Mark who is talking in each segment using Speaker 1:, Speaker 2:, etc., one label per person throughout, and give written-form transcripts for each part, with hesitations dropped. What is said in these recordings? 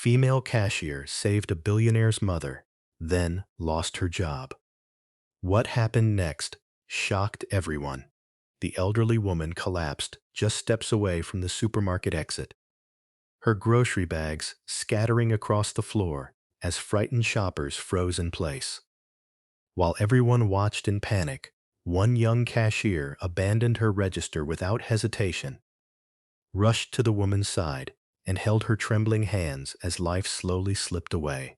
Speaker 1: Female cashier saved a billionaire's mother, then lost her job. What happened next shocked everyone. The elderly woman collapsed just steps away from the supermarket exit, her grocery bags scattering across the floor as frightened shoppers froze in place. While everyone watched in panic, one young cashier abandoned her register without hesitation, rushed to the woman's side, and held her trembling hands as life slowly slipped away.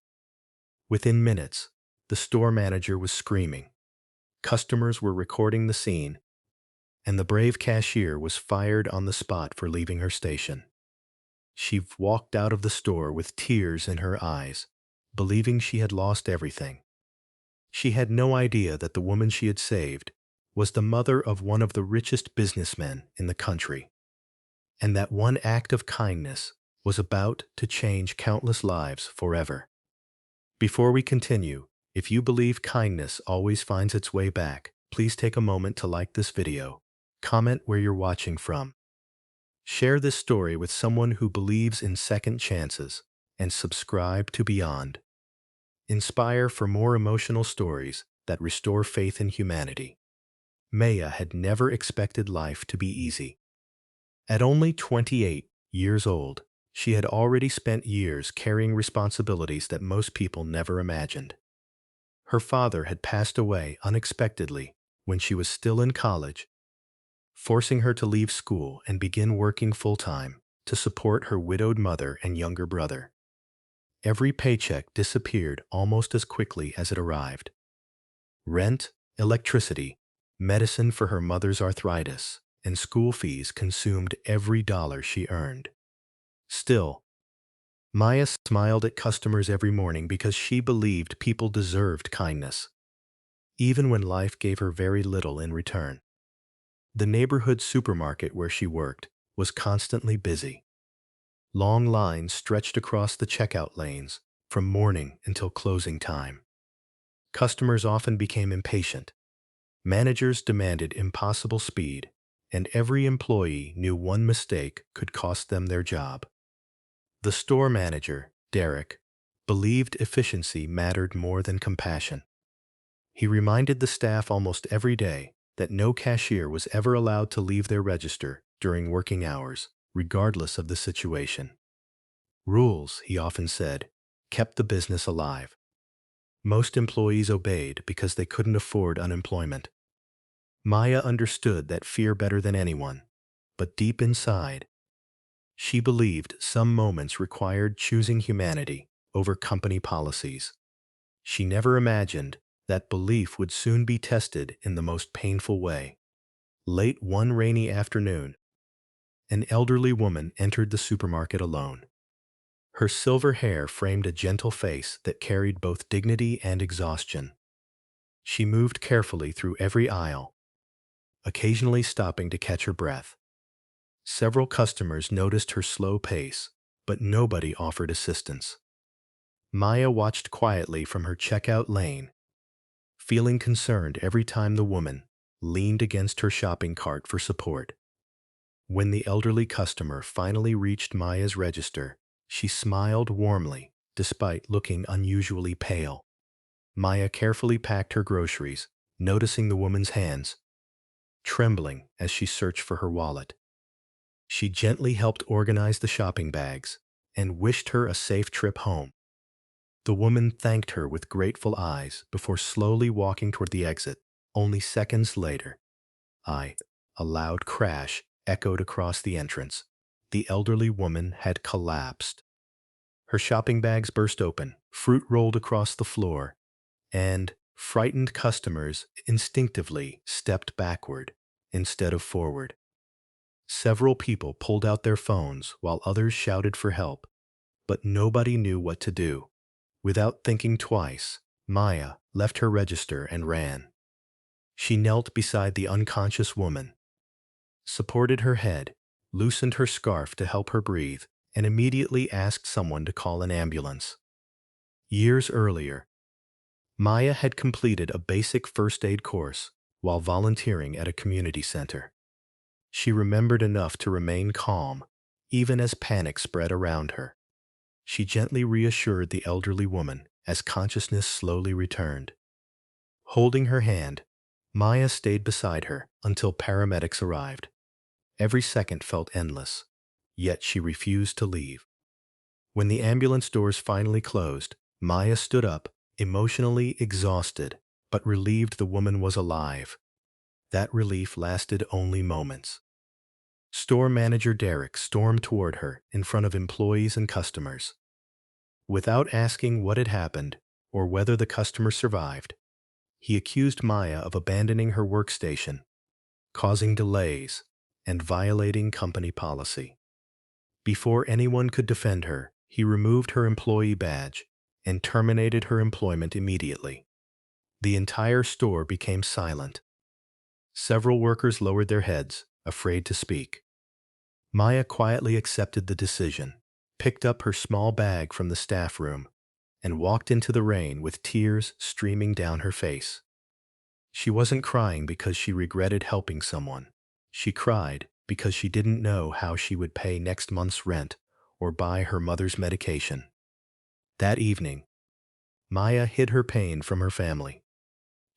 Speaker 1: Within minutes, the store manager was screaming. Customers were recording the scene, and the brave cashier was fired on the spot for leaving her station. She walked out of the store with tears in her eyes, believing she had lost everything. She had no idea that the woman she had saved was the mother of one of the richest businessmen in the country, and that one act of kindness was about to change countless lives forever. Before we continue, if you believe kindness always finds its way back, please take a moment to like this video, comment where you're watching from, share this story with someone who believes in second chances, and subscribe to Beyond. Inspire for more emotional stories that restore faith in humanity. Maya had never expected life to be easy. At only 28 years old, she had already spent years carrying responsibilities that most people never imagined. Her father had passed away unexpectedly when she was still in college, forcing her to leave school and begin working full-time to support her widowed mother and younger brother. Every paycheck disappeared almost as quickly as it arrived. Rent, electricity, medicine for her mother's arthritis, and school fees consumed every dollar she earned. Still, Maya smiled at customers every morning because she believed people deserved kindness, even when life gave her very little in return. The neighborhood supermarket where she worked was constantly busy. Long lines stretched across the checkout lanes from morning until closing time. Customers often became impatient. Managers demanded impossible speed, and every employee knew one mistake could cost them their job. The store manager, Derek, believed efficiency mattered more than compassion. He reminded the staff almost every day that no cashier was ever allowed to leave their register during working hours, regardless of the situation. Rules, he often said, kept the business alive. Most employees obeyed because they couldn't afford unemployment. Maya understood that fear better than anyone, but deep inside, she believed some moments required choosing humanity over company policies. She never imagined that belief would soon be tested in the most painful way. Late one rainy afternoon, an elderly woman entered the supermarket alone. Her silver hair framed a gentle face that carried both dignity and exhaustion. She moved carefully through every aisle, occasionally stopping to catch her breath. Several customers noticed her slow pace, but nobody offered assistance. Maya watched quietly from her checkout lane, feeling concerned every time the woman leaned against her shopping cart for support. When the elderly customer finally reached Maya's register, she smiled warmly, despite looking unusually pale. Maya carefully packed her groceries, noticing the woman's hands trembling as she searched for her wallet. She gently helped organize the shopping bags and wished her a safe trip home. The woman thanked her with grateful eyes before slowly walking toward the exit. Only seconds later, a loud crash echoed across the entrance. The elderly woman had collapsed. Her shopping bags burst open, fruit rolled across the floor, and frightened customers instinctively stepped backward instead of forward. Several people pulled out their phones while others shouted for help, but nobody knew what to do. Without thinking twice, Maya left her register and ran. She knelt beside the unconscious woman, supported her head, loosened her scarf to help her breathe, and immediately asked someone to call an ambulance. Years earlier, Maya had completed a basic first aid course while volunteering at a community center. She remembered enough to remain calm, even as panic spread around her. She gently reassured the elderly woman as consciousness slowly returned. Holding her hand, Maya stayed beside her until paramedics arrived. Every second felt endless, yet she refused to leave. When the ambulance doors finally closed, Maya stood up, emotionally exhausted, but relieved the woman was alive. That relief lasted only moments. Store manager Derek stormed toward her in front of employees and customers. Without asking what had happened or whether the customer survived, he accused Maya of abandoning her workstation, causing delays, and violating company policy. Before anyone could defend her, he removed her employee badge and terminated her employment immediately. The entire store became silent. Several workers lowered their heads, afraid to speak. Maya quietly accepted the decision, picked up her small bag from the staff room, and walked into the rain with tears streaming down her face. She wasn't crying because she regretted helping someone. She cried because she didn't know how she would pay next month's rent or buy her mother's medication. That evening, Maya hid her pain from her family.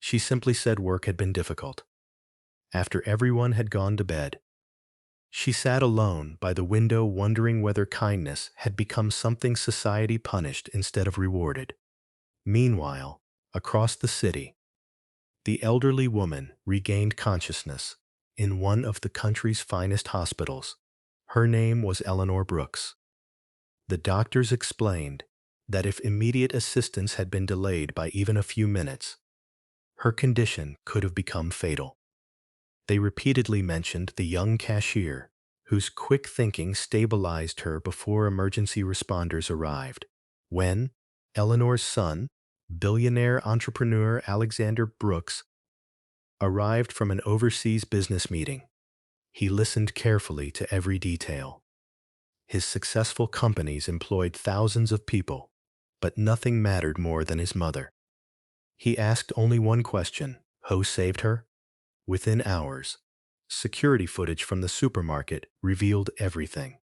Speaker 1: She simply said work had been difficult. After everyone had gone to bed, she sat alone by the window wondering whether kindness had become something society punished instead of rewarded. Meanwhile, across the city, the elderly woman regained consciousness in one of the country's finest hospitals. Her name was Eleanor Brooks. The doctors explained that if immediate assistance had been delayed by even a few minutes, her condition could have become fatal. They repeatedly mentioned the young cashier, whose quick thinking stabilized her before emergency responders arrived. When Eleanor's son, billionaire entrepreneur Alexander Brooks, arrived from an overseas business meeting, he listened carefully to every detail. His successful companies employed thousands of people, but nothing mattered more than his mother. He asked only one question: who saved her? Within hours, security footage from the supermarket revealed everything.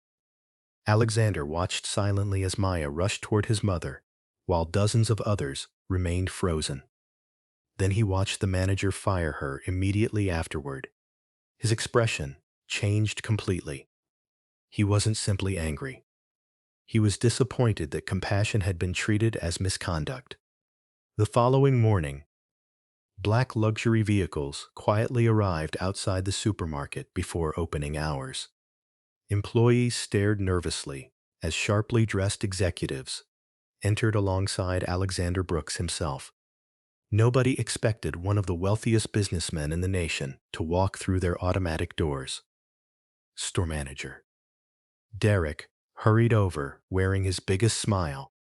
Speaker 1: Alexander watched silently as Maya rushed toward his mother, while dozens of others remained frozen. Then he watched the manager fire her immediately afterward. His expression changed completely. He wasn't simply angry. He was disappointed that compassion had been treated as misconduct. The following morning, black luxury vehicles quietly arrived outside the supermarket before opening hours. Employees stared nervously as sharply dressed executives entered alongside Alexander Brooks himself. Nobody expected one of the wealthiest businessmen in the nation to walk through their automatic doors. Store manager Derek hurried over wearing his biggest smile,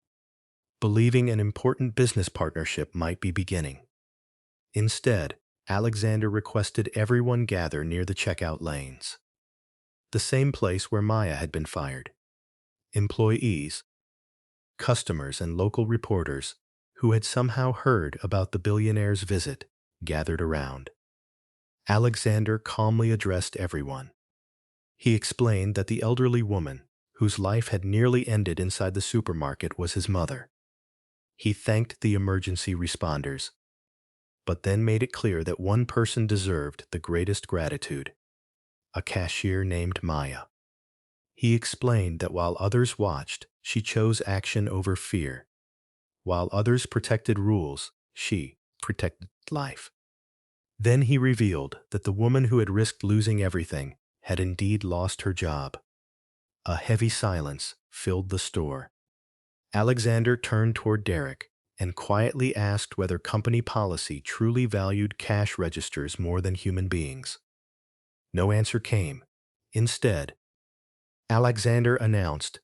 Speaker 1: believing an important business partnership might be beginning. Instead, Alexander requested everyone gather near the checkout lanes, the same place where Maya had been fired. Employees, customers, and local reporters who had somehow heard about the billionaire's visit gathered around. Alexander calmly addressed everyone. He explained that the elderly woman, whose life had nearly ended inside the supermarket, was his mother. He thanked the emergency responders, but then made it clear that one person deserved the greatest gratitude: a cashier named Maya. He explained that while others watched, she chose action over fear. While others protected rules, she protected life. Then he revealed that the woman who had risked losing everything had indeed lost her job. A heavy silence filled the store. Alexander turned toward Derek and quietly asked whether company policy truly valued cash registers more than human beings. No answer came. Instead, Alexander announced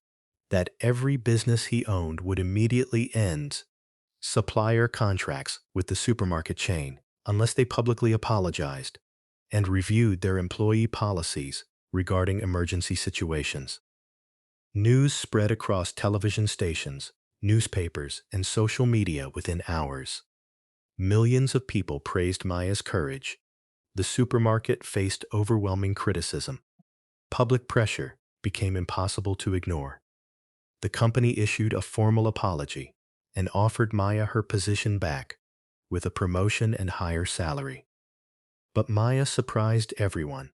Speaker 1: that every business he owned would immediately end supplier contracts with the supermarket chain unless they publicly apologized and reviewed their employee policies regarding emergency situations. News spread across television stations, newspapers, and social media within hours. Millions of people praised Maya's courage. The supermarket faced overwhelming criticism. Public pressure became impossible to ignore. The company issued a formal apology and offered Maya her position back with a promotion and higher salary. But Maya surprised everyone.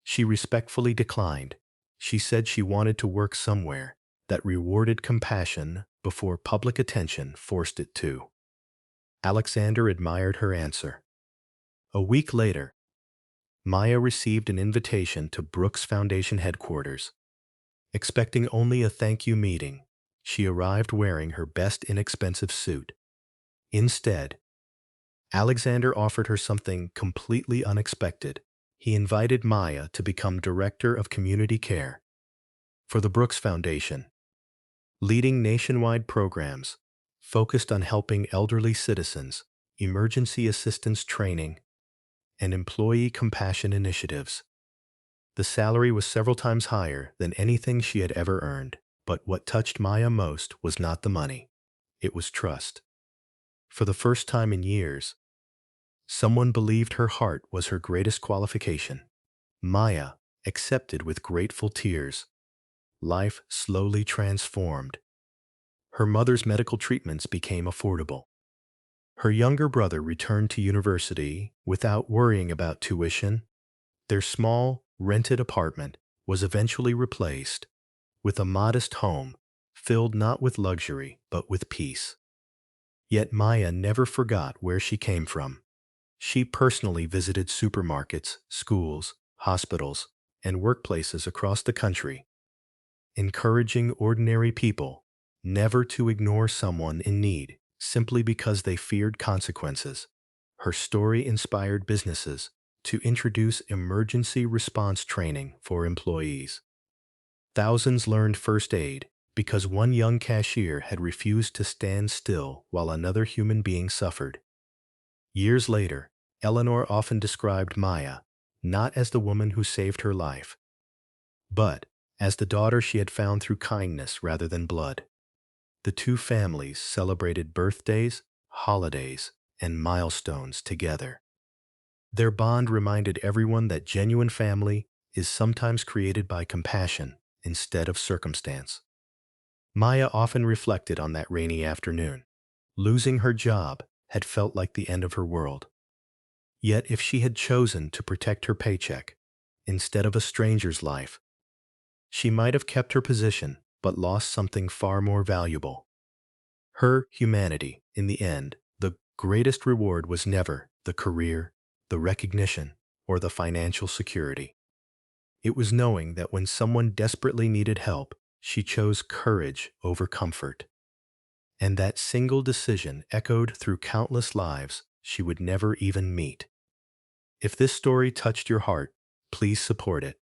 Speaker 1: She respectfully declined. She said she wanted to work somewhere that rewarded compassion before public attention forced it to. Alexander admired her answer. A week later, Maya received an invitation to Brooks Foundation headquarters. Expecting only a thank you meeting, she arrived wearing her best inexpensive suit. Instead, Alexander offered her something completely unexpected. He invited Maya to become Director of Community Care for the Brooks Foundation, leading nationwide programs focused on helping elderly citizens, emergency assistance training, and employee compassion initiatives. The salary was several times higher than anything she had ever earned, but what touched Maya most was not the money. It was trust. For the first time in years, someone believed her heart was her greatest qualification. Maya accepted with grateful tears. Life slowly transformed. Her mother's medical treatments became affordable. Her younger brother returned to university without worrying about tuition. Their small, rented apartment was eventually replaced with a modest home filled not with luxury but with peace. Yet Maya never forgot where she came from. She personally visited supermarkets, schools, hospitals, and workplaces across the country, encouraging ordinary people never to ignore someone in need simply because they feared consequences. Her story inspired businesses to introduce emergency response training for employees. Thousands learned first aid because one young cashier had refused to stand still while another human being suffered. Years later, Eleanor often described Maya not as the woman who saved her life, but as the daughter she had found through kindness rather than blood. The two families celebrated birthdays, holidays, and milestones together. Their bond reminded everyone that genuine family is sometimes created by compassion instead of circumstance. Maya often reflected on that rainy afternoon. Losing her job had felt like the end of her world. Yet if she had chosen to protect her paycheck instead of a stranger's life, she might have kept her position but lost something far more valuable. Her humanity. In the end, the greatest reward was never the career, the recognition, or the financial security. It was knowing that when someone desperately needed help, she chose courage over comfort. And that single decision echoed through countless lives she would never even meet. If this story touched your heart, please support it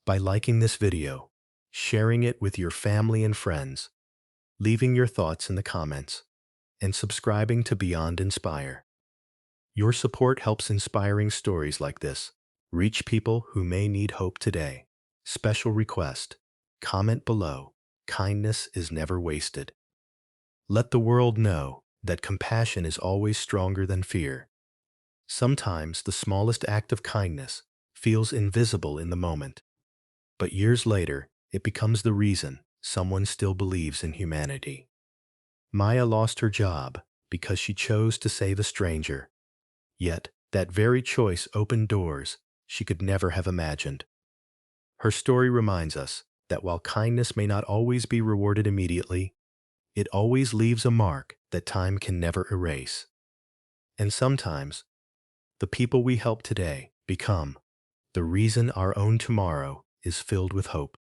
Speaker 1: by liking this video, sharing it with your family and friends, leaving your thoughts in the comments, and subscribing to Beyond Inspire. Your support helps inspiring stories like this reach people who may need hope today. Special request: comment below. Kindness is never wasted. Let the world know that compassion is always stronger than fear. Sometimes the smallest act of kindness feels invisible in the moment, but years later it becomes the reason someone still believes in humanity. Maya lost her job because she chose to save a stranger. Yet that very choice opened doors she could never have imagined. Her story reminds us that while kindness may not always be rewarded immediately, it always leaves a mark that time can never erase. And sometimes, the people we help today become the reason our own tomorrow is filled with hope.